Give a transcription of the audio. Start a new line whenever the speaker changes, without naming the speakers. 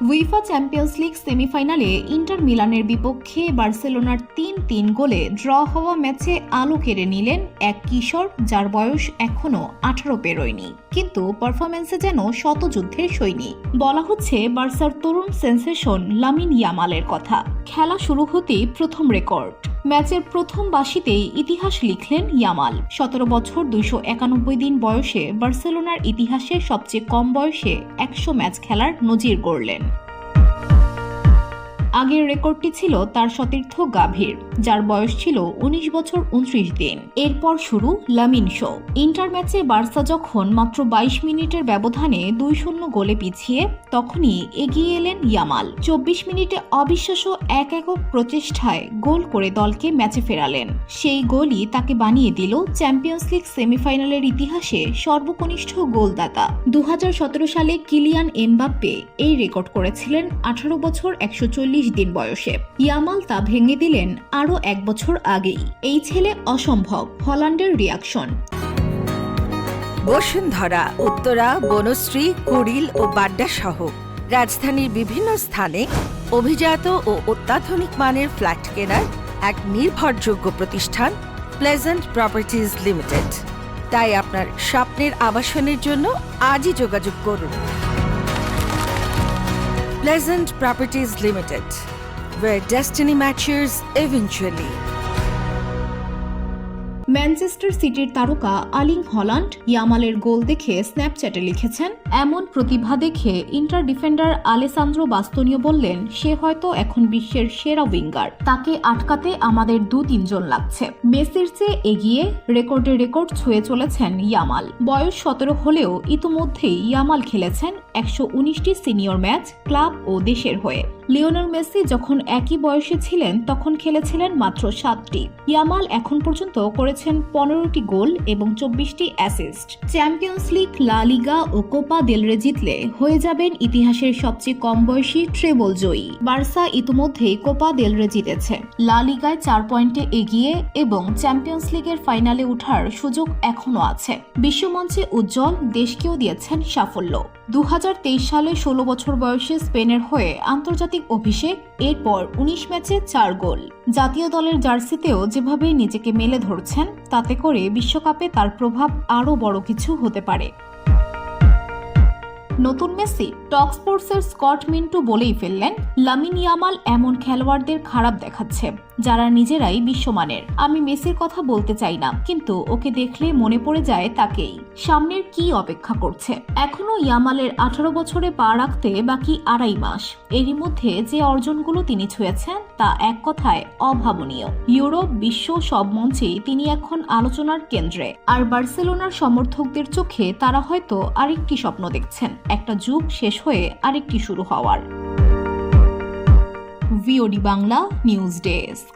UEFA champions league সেমিফাইনালে inter মিলানের বিপক্ষে বার্সেলোনার ৩-৩ গোলে ড্র হওয়া ম্যাচে আলো কেড়ে নিলেন এক কিশোর যার বয়স এখনও ১৮ পেরোয়নি, কিন্তু পারফরম্যান্সে যেন শতযুদ্ধের সৈনিক। বলা হচ্ছে বার্সার তরুণ সেন্সেশন লামিন ইয়ামালের কথা। খেলা শুরু হতেই প্রথম রেকর্ড। ম্যাচের প্রথম বাঁশিতেই ইতিহাস লিখলেন ইয়ামাল। ১৭ বছর ২৯১ দিন বয়সে বার্সেলোনার ইতিহাসে সবচেয়ে কম বয়সে ১০০ ম্যাচ খেলার নজির গড়লেন। আগের রেকর্ডটি ছিল তার সতীর্থ গাভির, যার বয়স ছিল ১৯ বছর ২৯ দিন। এরপর শুরু লামিন শো। ইন্টার ম্যাচে বার্সা যখন মাত্র ২২ মিনিটের ব্যবধানে ২-০ গোলে পিছিয়ে, তখনই এগিয়ে এলেন ইয়ামাল। ২৪ মিনিটে অবিশ্বাস্য এক একক প্রচেষ্টায় গোল করে দলকে ম্যাচে ফেরালেন। সেই গোলই তাকে বানিয়ে দিল চ্যাম্পিয়ন্স লিগ সেমিফাইনালের ইতিহাসে সর্বকনিষ্ঠ গোলদাতা। ২০১৭ সালে কিলিয়ান এমবাপ্পে এই রেকর্ড করেছিলেন ১৮ বছর ১৪০ দিন বয়সে। ইয়ামাল তা ভেঙে দিলেন আরও এক বছর আগেই। এই ছেলে অসম্ভব, হল্যান্ডের রিয়াকশন।
বসুন্ধরা, উত্তরা, বনশ্রী, কুড়িল ও বাড্ডা সহ রাজধানীর বিভিন্ন স্থানে অভিজাত ও অত্যাধুনিক মানের ফ্ল্যাট কেনার এক নির্ভরযোগ্য প্রতিষ্ঠান প্লেজেন্ট প্রপার্টিজ লিমিটেড। তাই আপনার স্বপ্নের আবাসনের জন্য আজই যোগাযোগ করুন। Pleasant Properties Limited, where destiny matches eventually.
Manchester সিটির তারকা আর্লিং হল্যান্ড ইয়ামালের গোল দেখে স্ন্যাপচ্যাটে লিখেছেন, এমন প্রতিভা দেখে ইন্টার ডিফেন্ডার আলেসান্দ্রো বাস্তোনিও বললেন, সে হয়তো এখন বিশ্বের সেরা উইঙ্গার। তাকে আটকাতে আমাদের ২-৩ জন লাগছে। মেসির চেয়ে এগিয়ে রেকর্ডে রেকর্ড ছুঁয়ে চলেছেন ইয়ামাল। বয়স ১৭ হলেও ইতোমধ্যেই ইয়ামাল খেলেছেন ১১৯টি সিনিয়র ম্যাচ ক্লাব ও দেশের হয়ে। লিওনেল মেসি যখন একই বয়সে ছিলেন তখন খেলেছিলেন মাত্র ৭টি। ইয়ামাল এখন পর্যন্ত করেছেন ১৫টি গোল এবং ২৪টি অ্যাসিস্ট। চ্যাম্পিয়ন্স লিগ, লা লিগা ও কোপা দেল রে জিতলে হয়ে যাবেন ইতিহাসের সবচেয়ে কম বয়সী ট্রেবল জয়ী। বার্সা ইতিমধ্যেই কোপা দেল রে জিতেছে, লা লিগায় ৪ পয়েন্টে এগিয়ে এবং চ্যাম্পিয়ন্স লিগের ফাইনালে ওঠার সুযোগ এখনও আছে। বিশ্বমঞ্চে উজ্জ্বল, দেশকেও দিয়েছেন সাফল্য। ২০২৩ সালে ১৬ বছর বয়সে স্পেনের হয়ে আন্তর্জাতিক অভিষেক, এরপর ১৯ ম্যাচে ৪ গোল। জাতীয় দলের জার্সিতেও যেভাবে নিজেকে মেলে ধরছেন, তাতে করে বিশ্বকাপে তার প্রভাব আরও বড় কিছু হতে পারে। নতুন মেসি? টক স্পোর্টসের স্কট মিন্টু বলেই ফেললেন, লামিন ইয়ামাল এমন খেলোয়াড়দের খারাপ দেখাচ্ছে যারা নিজেরাই বিশ্বমানের। আমি মেসির কথা বলতে চাই না, কিন্তু ওকে দেখলে মনে পড়ে যায় তাকেই। সামনের কি অপেক্ষা করছে? এখনো ইয়ামালের ১৮ বছরে পা রাখতে বাকি ২.৫ মাস। এরই মধ্যে যে অর্জনগুলো তিনি ছুঁয়েছেন তা এক কথায় অভাবনীয়। ইউরোপ, বিশ্ব সব মঞ্চেই তিনি এখন আলোচনার কেন্দ্রে। আর বার্সেলোনার সমর্থকদের চোখে তারা হয়তো আরেকটি স্বপ্ন দেখছেন, একটা যুগ শেষ হয়ে আরেকটি শুরু হওয়ার। VOD Bangla news desk.